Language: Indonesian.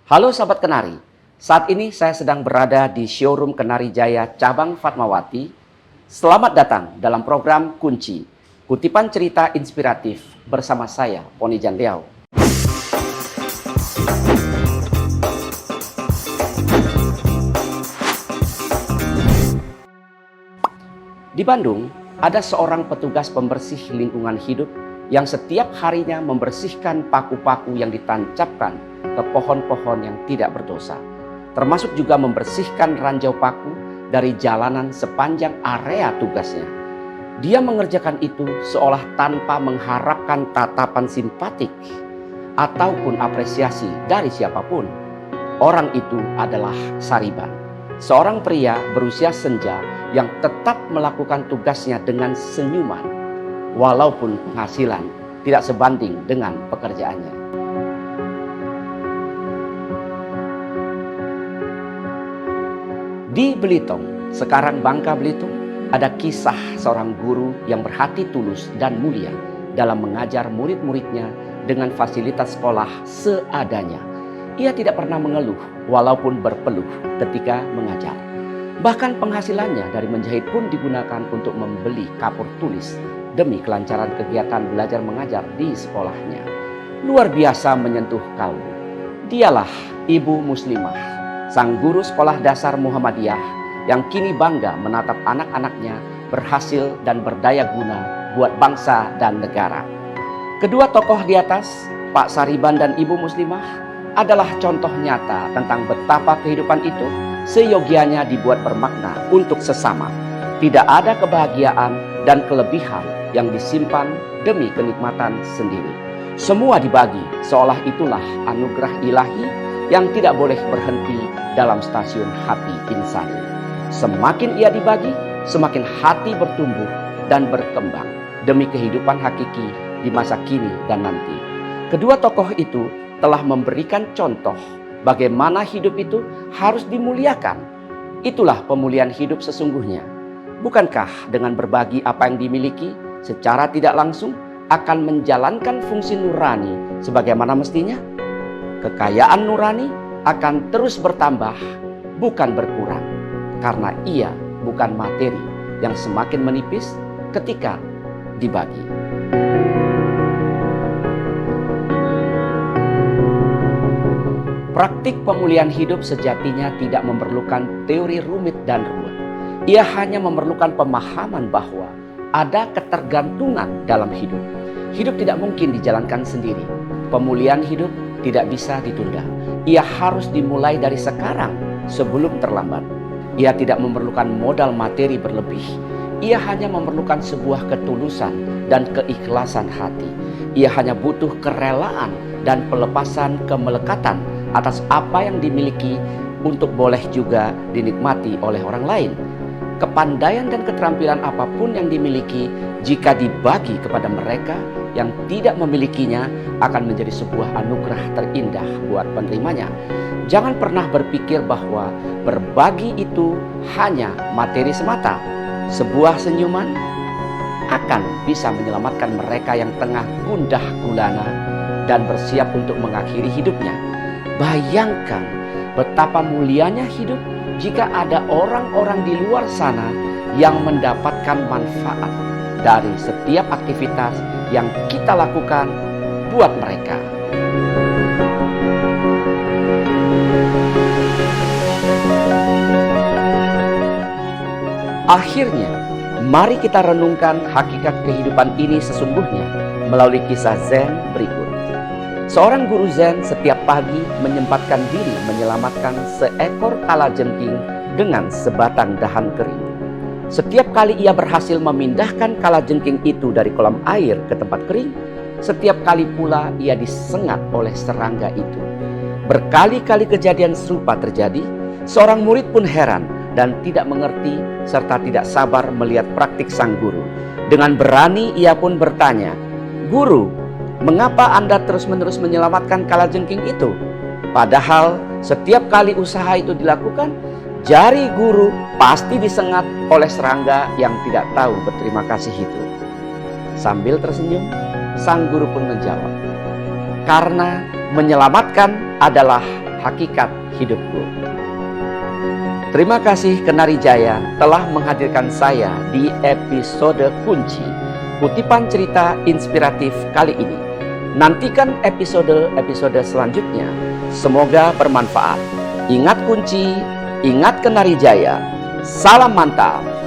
Halo sahabat Kenari, saat ini saya sedang berada di showroom Kenari Jaya Cabang Fatmawati. Selamat datang dalam program Kunci, kutipan cerita inspiratif bersama saya, Poni Janriau. Di Bandung, ada seorang petugas pembersih lingkungan hidup yang setiap harinya membersihkan paku-paku yang ditancapkan ke pohon-pohon yang tidak berdosa, termasuk juga membersihkan ranjau paku dari jalanan sepanjang area tugasnya. Dia mengerjakan itu seolah tanpa mengharapkan tatapan simpatik ataupun apresiasi dari siapapun. Orang itu adalah Sariban, seorang pria berusia senja yang tetap melakukan tugasnya dengan senyuman, walaupun penghasilan tidak sebanding dengan pekerjaannya. Di Belitung, sekarang Bangka Belitung, ada kisah seorang guru yang berhati tulus dan mulia dalam mengajar murid-muridnya dengan fasilitas sekolah seadanya. Ia tidak pernah mengeluh walaupun berpeluh ketika mengajar. Bahkan penghasilannya dari menjahit pun digunakan untuk membeli kapur tulis demi kelancaran kegiatan belajar mengajar di sekolahnya. Luar biasa menyentuh kalbu. Dialah Ibu Muslimah, sang guru sekolah dasar Muhammadiyah yang kini bangga menatap anak-anaknya berhasil dan berdaya guna buat bangsa dan negara. Kedua tokoh di atas, Pak Sariban dan Ibu Muslimah, adalah contoh nyata tentang betapa kehidupan itu seyogianya dibuat bermakna untuk sesama. Tidak ada kebahagiaan dan kelebihan yang disimpan demi kenikmatan sendiri. Semua dibagi seolah itulah anugerah ilahi yang tidak boleh berhenti dalam stasiun hati insani. Semakin ia dibagi, semakin hati bertumbuh dan berkembang demi kehidupan hakiki di masa kini dan nanti. Kedua tokoh itu telah memberikan contoh bagaimana hidup itu harus dimuliakan. Itulah pemulihan hidup sesungguhnya. Bukankah dengan berbagi apa yang dimiliki secara tidak langsung akan menjalankan fungsi nurani sebagaimana mestinya? Kekayaan nurani akan terus bertambah, bukan berkurang, karena ia bukan materi yang semakin menipis ketika dibagi. Praktik pemulihan hidup sejatinya tidak memerlukan teori rumit dan ruwet. Ia hanya memerlukan pemahaman bahwa ada ketergantungan dalam hidup. Hidup tidak mungkin dijalankan sendiri. Pemulihan hidup tidak bisa ditunda. Ia harus dimulai dari sekarang sebelum terlambat. Ia tidak memerlukan modal materi berlebih. Ia hanya memerlukan sebuah ketulusan dan keikhlasan hati. Ia hanya butuh kerelaan dan pelepasan kemelekatan atas apa yang dimiliki untuk boleh juga dinikmati oleh orang lain. Kepandaian dan keterampilan apapun yang dimiliki, jika dibagi kepada mereka yang tidak memilikinya, akan menjadi sebuah anugerah terindah buat penerimanya. Jangan pernah berpikir bahwa berbagi itu hanya materi semata. Sebuah senyuman akan bisa menyelamatkan mereka yang tengah gundah gulana dan bersiap untuk mengakhiri hidupnya. Bayangkan betapa mulianya hidup jika ada orang-orang di luar sana yang mendapatkan manfaat dari setiap aktivitas yang kita lakukan buat mereka. Akhirnya, mari kita renungkan hakikat kehidupan ini sesungguhnya melalui kisah Zen berikut. Seorang guru Zen setiap pagi menyempatkan diri menyelamatkan seekor kalajengking dengan sebatang dahan kering. Setiap kali ia berhasil memindahkan kalajengking itu dari kolam air ke tempat kering, setiap kali pula ia disengat oleh serangga itu. Berkali-kali kejadian serupa terjadi, seorang murid pun heran dan tidak mengerti serta tidak sabar melihat praktik sang guru. Dengan berani ia pun bertanya, "Guru, mengapa Anda terus-menerus menyelamatkan kalajengking itu? Padahal setiap kali usaha itu dilakukan, jari guru pasti disengat oleh serangga yang tidak tahu berterima kasih itu." Sambil tersenyum, sang guru pun menjawab, "Karena menyelamatkan adalah hakikat hidupku. Terima kasih Kenari Jaya telah menghadirkan saya di episode kunci kutipan cerita inspiratif kali ini. Nantikan episode-episode selanjutnya. Semoga bermanfaat. Ingat kunci, ingat Kenari Jaya. Salam mantap.